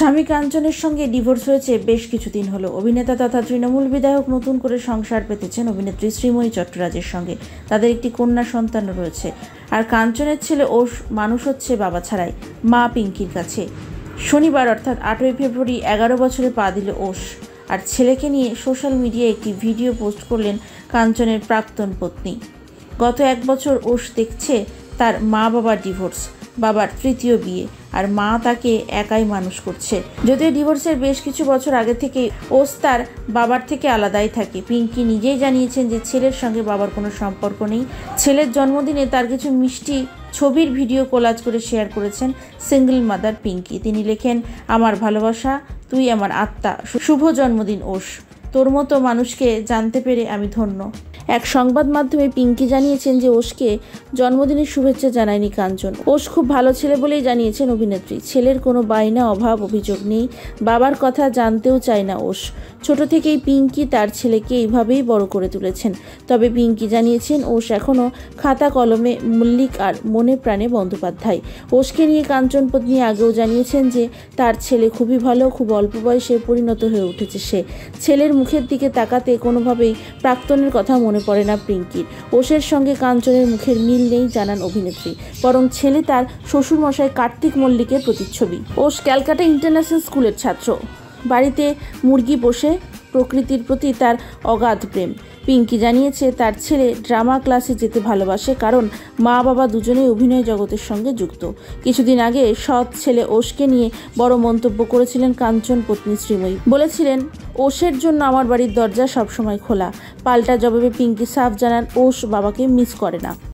স্বামী কাঞ্চনের সঙ্গে ডিভোর্স হয়েছে বেশ কিছুদিন হলো। অভিনেতা তথা তৃণমূল বিধায়ক নতুন করে সংসার পেতেছেন অভিনেত্রী শ্রীময়ী চট্টরাজের সঙ্গে। তাদের একটি কন্যা সন্তান রয়েছে। আর কাঞ্চনের ছেলে ওশ মানুষ হচ্ছে বাবা ছাড়াই, মা পিঙ্কির কাছে। শনিবার অর্থাৎ 8ই ফেব্রুয়ারি 11 বছরে পা দিল ওশ। আর ছেলেকে নিয়ে সোশ্যাল মিডিয়ায় একটি ভিডিও পোস্ট করলেন কাঞ্চনের প্রাক্তন পত্নী। গত 1 বছর ওশ দেখছে তার মা বাবার ডিভোর্স, বাবার তৃতীয় বিয়ে, আর মা তাকে একাই মানুষ করছে। যদিও ডিভোর্সের বেশ কিছু বছর আগে থেকেই ওশ তার বাবার থেকে আলাদাই থাকে। পিঙ্কি নিজেই জানিয়েছেন যে ছেলের সঙ্গে বাবার কোনো সম্পর্ক নেই। ছেলের জন্মদিনে তার কিছু মিষ্টি ছবির ভিডিও কোলাজ করে শেয়ার করেছেন সিঙ্গল মাদার পিঙ্কি। তিনি লেখেন, আমার ভালোবাসা, তুই আমার আত্মা, শুভ জন্মদিন ওশ, তোর মতো মানুষকে জানতে পেরে আমি ধন্য। এক সংবাদ মাধ্যমে পিঙ্কি জানিয়েছেন যে ওশকে জন্মদিনের শুভেচ্ছা জানায়নি কাঞ্চন। ওশ খুব ভালো ছেলে বলেই জানিয়েছেন অভিনেত্রী। ছেলের কোনো বায়না অভাব অভিযোগ নেই, বাবার কথা জানতেও চায় না ওশ। ছোট থেকেই পিঙ্কি তার ছেলেকে এইভাবেই বড় করে তুলেছেন। তবে পিঙ্কি জানিয়েছেন ওশ এখনও খাতা কলমে মল্লিক আর মনে প্রাণে বন্দ্যোপাধ্যায়। ওশকে নিয়ে কাঞ্চন পত্নী আগেও জানিয়েছেন যে তার ছেলে খুবই ভালো, খুব অল্প বয়সে পরিণত হয়ে উঠেছে সে। ছেলের মুখের দিকে তাকাতে কোনোভাবেই প্রাক্তনের কথা মনে পড়ে না পিঙ্কির। ওশের সঙ্গে কাঞ্চনের মুখের মিল নেই জানান অভিনেত্রী, বরং ছেলে তার শ্বশুরমশাই কার্তিক মল্লিকের প্রতিচ্ছবি। ওশ ক্যালকাটা ইন্টারন্যাশনাল স্কুলের ছাত্র। বাড়িতে মুরগি পোষে, প্রকৃতির প্রতি তার অগাধ প্রেম। পিঙ্কি জানিয়েছে তার ছেলে ড্রামা ক্লাসে যেতে ভালোবাসে, কারণ মা বাবা দুজনেই অভিনয় জগতের সঙ্গে যুক্ত। কিছুদিন আগে সৎ ছেলে ওশকে নিয়ে বড় মন্তব্য করেছিলেন কাঞ্চন পত্নী শ্রীময়ী। বলেছিলেন, ওশের জন্য আমার বাড়ির দরজা সবসময় খোলা। পাল্টা জবাবে পিঙ্কি সাফ জানান ওশ বাবাকে মিস করে না।